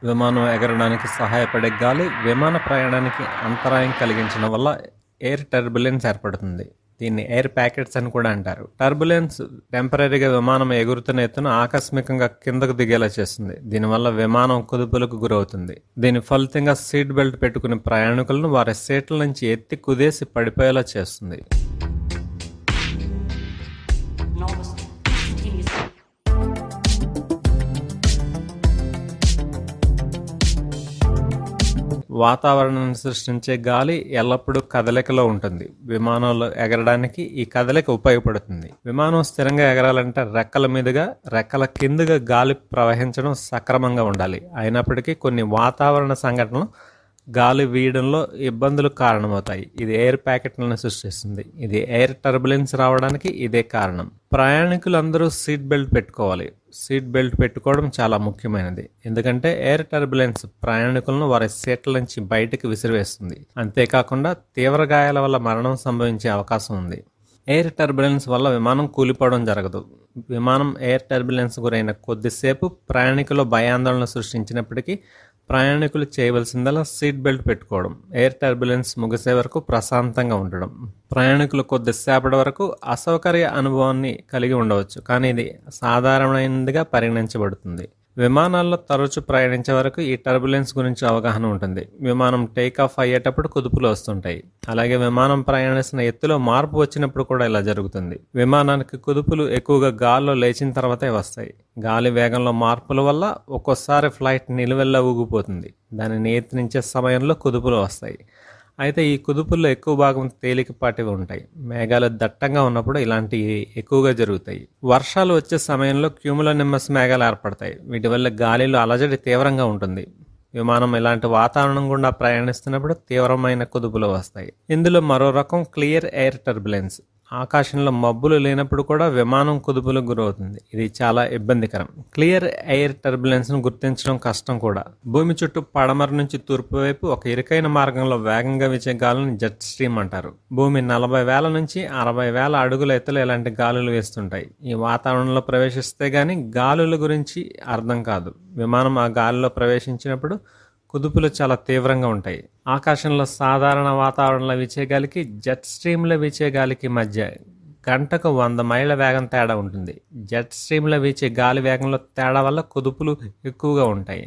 విమానం ఎగరడానికి సహాయపడే గాలి విమాన ప్రయాణానికి అంతరాయం కలిగించడం వల్ల ఎయిర్ టర్బులెన్స్ ఏర్పడుతుంది. దీన్ని ఎయిర్ ప్యాకెట్స్ అని కూడా అంటారు. టర్బులెన్స్ టెంపరీగా విమానం ఎగురుతున్న ఎత్తున ఆకస్మికంగా కిందకు దిగేలా చేస్తుంది. దీనివల్ల విమానం కుదుపులకు గురవుతుంది. దీని ఫలితంగా సీట్ బెల్ట్ పెట్టుకునే ప్రయాణికులను వారి సీట్ల నుంచి ఎత్తి కుదేసి పడిపోయేలా చేస్తుంది. వాతావరణాన్ని సృష్టించే గాలి ఎల్లప్పుడూ కదలికలో ఉంటుంది. విమానంలో ఎగరడానికి ఈ కదలిక ఉపయోగపడుతుంది. విమానం స్థిరంగా ఎగరాలంటే రెక్కల మీదుగా రెక్కల కిందుగా గాలి ప్రవహించడం సక్రమంగా ఉండాలి. అయినప్పటికీ కొన్ని వాతావరణ సంఘటనలు గాలి వీయడంలో ఇబ్బందులు కారణమవుతాయి. ఇది ఎయిర్ ప్యాకెట్లను సృష్టిస్తుంది. ఇది ఎయిర్ టర్బులెన్స్ రావడానికి ఇదే కారణం. ప్రయాణికులందరూ సీట్ బెల్ట్ పెట్టుకోవాలి. సీట్ బెల్ట్ పెట్టుకోవడం చాలా ముఖ్యమైనది. ఎందుకంటే ఎయిర్ టర్బులెన్స్ ప్రయాణికులను వారి సీట్ల నుంచి బయటకు విసిరివేస్తుంది. అంతేకాకుండా తీవ్ర గాయాల వల్ల మరణం సంభవించే అవకాశం ఉంది. ఎయిర్ టర్బులెన్స్ వల్ల విమానం కూలిపోవడం జరగదు. విమానం ఎయిర్ టర్బులెన్స్ గురైన కొద్దిసేపు ప్రయాణికులు భయాందోళన సృష్టించినప్పటికీ ప్రయాణికులు చేయవలసిందల్లా సీట్ బెల్ట్ పెట్టుకోవడం, ఎయిర్ టర్బులెన్స్ ముగిసే వరకు ప్రశాంతంగా ఉండడం. ప్రయాణికులు కొద్దిసేపటి వరకు అసౌకర్య అనుభవాన్ని కలిగి ఉండవచ్చు, కానీ ఇది సాధారణమైనదిగా పరిగణించబడుతుంది. విమానాల్లో తరచూ ప్రయాణించే వరకు ఈ టర్బులెన్స్ గురించి అవగాహన ఉంటుంది. విమానం టేకాఫ్ అయ్యేటప్పుడు కుదుపులు వస్తుంటాయి. అలాగే విమానం ప్రయాణిస్తున్న ఎత్తులో మార్పు వచ్చినప్పుడు కూడా ఇలా జరుగుతుంది. విమానానికి కుదుపులు ఎక్కువగా గాల్లో లేచిన తర్వాతే వస్తాయి. గాలి వేగంలో మార్పుల వల్ల ఒక్కోసారి ఫ్లైట్ నిలువెల్లా ఊగిపోతుంది. దాన్ని నియంత్రించే సమయంలో కుదుపులు వస్తాయి. అయితే ఈ కుదుపుల్లో ఎక్కువ భాగం తేలికపాటివి ఉంటాయి. మేఘాలు దట్టంగా ఉన్నప్పుడు ఇలాంటివి ఎక్కువగా జరుగుతాయి. వర్షాలు వచ్చే సమయంలో క్యూములోనింబస్ మేఘాలు ఏర్పడతాయి. వీటి వల్ల గాలిలో అలజడి తీవ్రంగా ఉంటుంది. విమానం ఇలాంటి వాతావరణం గుండా ప్రయాణిస్తున్నప్పుడు తీవ్రమైన కుదుపులు వస్తాయి. ఇందులో మరో రకం క్లియర్ ఎయిర్ టర్బులెన్స్. ఆకాశంలో మబ్బులు లేనప్పుడు కూడా విమానం కుదుపులకు గురవుతుంది. ఇది చాలా ఇబ్బందికరం. క్లియర్ ఎయిర్ టర్బులెన్స్ను గుర్తించడం కష్టం కూడా. భూమి చుట్టూ పడమర నుంచి తూర్పు వైపు ఒక ఇరుకైన మార్గంలో వేగంగా వీచే గాలిని జెట్ స్ట్రీమ్ అంటారు. భూమి 40,000 నుంచి 60,000 అడుగుల ఎత్తులో ఇలాంటి గాలులు వేస్తుంటాయి. ఈ వాతావరణంలో ప్రవేశిస్తే గానీ గాలుల గురించి అర్థం కాదు. విమానం ఆ గాలిలో ప్రవేశించినప్పుడు కుదుపులు చాలా తీవ్రంగా ఉంటాయి. ఆకాశంలో సాధారణ వాతావరణంలో వీచే గాలికి జెట్ స్ట్రీమ్లో వీచే గాలికి మధ్య గంటకు 100 మైళ్ళ వేగం తేడా ఉంటుంది. జెట్ స్ట్రీమ్లో వీచే గాలి వేగంలో తేడా వల్ల కుదుపులు ఎక్కువగా ఉంటాయి.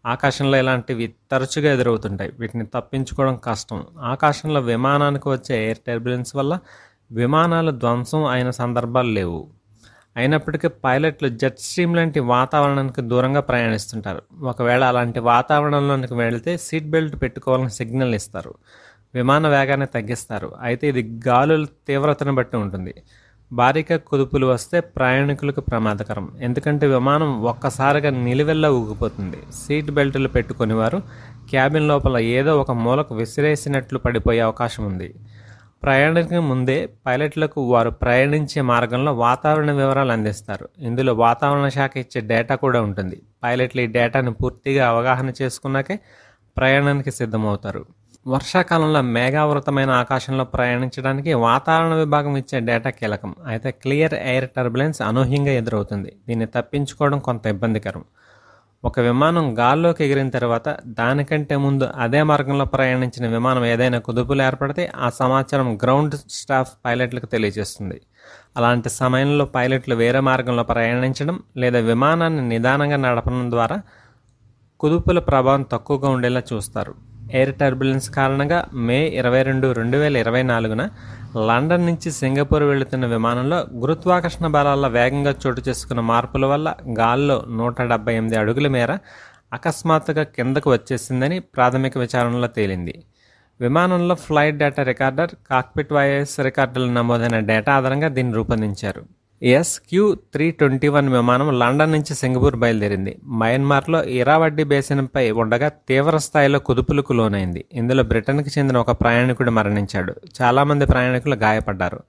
ఆకాశంలో ఇలాంటివి తరచుగా ఎదురవుతుంటాయి. వీటిని తప్పించుకోవడం కష్టం. ఆకాశంలో విమానానికి వచ్చే ఎయిర్ టర్బులెన్స్ వల్ల విమానాలు ధ్వంసం అయిన సందర్భాలు లేవు. అయినప్పటికీ పైలట్లు జెట్ స్ట్రీమ్ లాంటి వాతావరణానికి దూరంగా ప్రయాణిస్తుంటారు. ఒకవేళ అలాంటి వాతావరణంలోనికి వెళితే సీట్ బెల్ట్ పెట్టుకోవాలని సిగ్నల్ ఇస్తారు. విమాన వేగాన్ని తగ్గిస్తారు. అయితే ఇది గాలుల తీవ్రతను బట్టి ఉంటుంది. భారీగా కుదుపులు వస్తే ప్రయాణికులకు ప్రమాదకరం. ఎందుకంటే విమానం ఒక్కసారిగా నిలువెల్లా ఊగిపోతుంది. సీట్ బెల్టులు పెట్టుకుని వారు క్యాబిన్ లోపల ఏదో ఒక మూలకు విసిరేసినట్లు పడిపోయే అవకాశం ఉంది. ప్రయాణానికి ముందే పైలట్లకు వారు ప్రయాణించే మార్గంలో వాతావరణ వివరాలు అందిస్తారు. ఇందులో వాతావరణ శాఖ ఇచ్చే డేటా కూడా ఉంటుంది. పైలట్లు ఈ డేటాను పూర్తిగా అవగాహన చేసుకున్నాకే ప్రయాణానికి సిద్ధమవుతారు. వర్షాకాలంలో మేఘావృతమైన ఆకాశంలో ప్రయాణించడానికి వాతావరణ విభాగం ఇచ్చే డేటా కీలకం. అయితే క్లియర్ ఎయిర్ టర్బులెన్స్ అనూహ్యంగా ఎదురవుతుంది. దీన్ని తప్పించుకోవడం కొంత ఇబ్బందికరం. ఒక విమానం గాల్లోకి ఎగిరిన తర్వాత దానికంటే ముందు అదే మార్గంలో ప్రయాణించిన విమానం ఏదైనా కుదుపులు ఏర్పడితే ఆ సమాచారం గ్రౌండ్ స్టాఫ్ పైలట్లకు తెలియజేస్తుంది. అలాంటి సమయంలో పైలట్లు వేరే మార్గంలో ప్రయాణించడం లేదా విమానాన్ని నిదానంగా నడపడం ద్వారా కుదుపుల ప్రభావం తక్కువగా ఉండేలా చూస్తారు. ఎయిర్ టర్బులెన్స్ కారణంగా మే 22, 2024న లండన్ నుంచి సింగపూర్ వెళుతున్న విమానంలో గురుత్వాకర్షణ బలాల వేగంగా చోటు చేసుకున్న మార్పుల వల్ల గాల్లో 178 అడుగుల మేర అకస్మాత్తుగా కిందకు వచ్చేసిందని ప్రాథమిక విచారణలో తేలింది. విమానంలో flight data recorder, cockpit voice రికార్డులు నమోదైన డేటా ఆధారంగా దీన్ని రూపొందించారు. SQ-321 విమానం లండన్ నుంచి సింగపూర్ బయలుదేరింది. మయన్మార్లో ఇరావడ్డీ బేసిన్పై ఉండగా తీవ్ర స్థాయిలో కుదుపులకు లోనైంది. ఇందులో బ్రిటన్కి చెందిన ఒక ప్రయాణికుడు మరణించాడు. చాలామంది ప్రయాణికులు గాయపడ్డారు.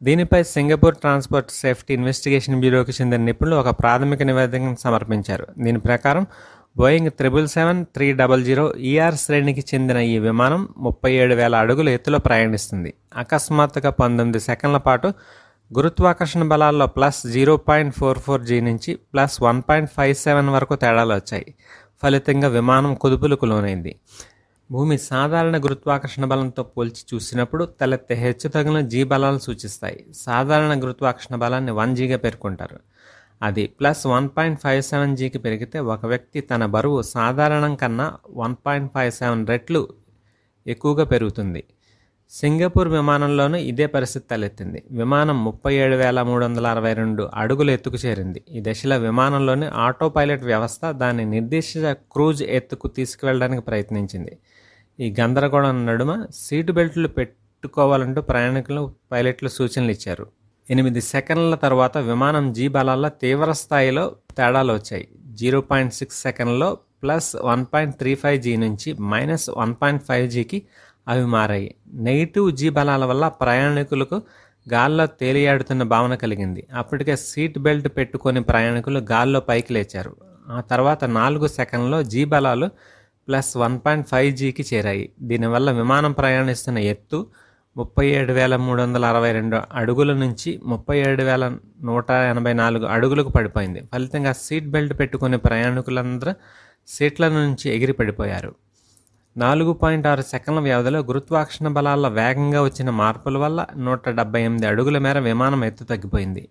దీనిపై సింగపూర్ ట్రాన్స్పోర్ట్ సేఫ్టీ ఇన్వెస్టిగేషన్ బ్యూరోకి చెందిన నిపుణులు ఒక ప్రాథమిక నివేదికను సమర్పించారు. దీని ప్రకారం బోయింగ్ 777-300 ER శ్రేణికి చెందిన ఈ విమానం 37,000 అడుగుల ఎత్తులో ప్రయాణిస్తుంది. అకస్మాత్తుగా 19 సెకండ్ల పాటు గురుత్వాకర్షణ బలాల్లో +0.44 G నుంచి +1.57 వరకు తేడాలు వచ్చాయి. ఫలితంగా విమానం కుదుపులకు లోనైంది. భూమి సాధారణ గురుత్వాకర్షణ బలంతో పోల్చి చూసినప్పుడు తలెత్తే హెచ్చుతగులను జీ బలాలు సూచిస్తాయి. సాధారణ గురుత్వాకర్షణ బలాన్ని 1Gగా పేర్కొంటారు. అది +1.57Gకి పెరిగితే ఒక వ్యక్తి తన బరువు సాధారణం కన్నా 1.57 రెట్లు ఎక్కువగా పెరుగుతుంది. సింగపూర్ విమానంలోనూ ఇదే పరిస్థితి తలెత్తింది. విమానం 37,362 అడుగుల ఎత్తుకు చేరింది. ఈ దశలో విమానంలోని ఆటో పైలట్ వ్యవస్థ దాని నిర్దిష్ట క్రూజ్ ఎత్తుకు తీసుకువెళ్ళడానికి ప్రయత్నించింది. ఈ గందరగోళం నడుమ సీటు బెల్ట్లు పెట్టుకోవాలంటూ పైలట్లు సూచనలు ఇచ్చారు. 8 సెకన్ల తర్వాత విమానం జీ బలాల్లో తీవ్ర స్థాయిలో తేడాలు వచ్చాయి. 0.6 సెకన్లలో +1.35G నుంచి -1.5Gకి అవి మారాయి. నెగిటివ్ జీ బలాల వల్ల ప్రయాణికులకు గాల్లో తేలియాడుతున్న భావన కలిగింది. అప్పటికే సీట్ బెల్ట్ పెట్టుకొని ప్రయాణికులు గాల్లో పైకి లేచారు. ఆ తర్వాత 4 సెకన్లలో జీ బలాలు +1.5Gకి చేరాయి. దీనివల్ల విమానం ప్రయాణిస్తున్న ఎత్తు 37,362 అడుగుల నుంచి 37,184 అడుగులకు పడిపోయింది. ఫలితంగా సీట్ బెల్ట్ పెట్టుకునే ప్రయాణికులందరూ సీట్ల నుంచి ఎగిరి పడిపోయారు. 4.6 సెకన్ల వ్యవధిలో గురుత్వాకర్షణ బలాల్లో వేగంగా వచ్చిన మార్పుల వల్ల 178 అడుగుల మేర విమానం ఎత్తు తగ్గిపోయింది.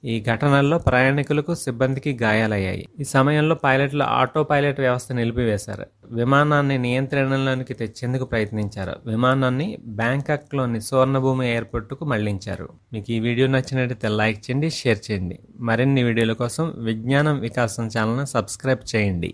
ఈ ఘటనల్లో ప్రయాణికులకు, సిబ్బందికి గాయాలయ్యాయి. ఈ సమయంలో పైలట్లు ఆటో పైలట్ వ్యవస్థ నిలిపివేశారు. విమానాన్ని నియంత్రణలోనికి తెచ్చేందుకు ప్రయత్నించారు. విమానాన్ని బ్యాంకాక్లోని సువర్ణభూమి ఎయిర్పోర్టుకు మళ్లించారు. మీకు ఈ వీడియో నచ్చినట్లయితే లైక్ చేయండి, షేర్ చేయండి. మరిన్ని వీడియోల కోసం విజ్ఞానం వికాసం ఛానల్ను సబ్స్క్రైబ్ చేయండి.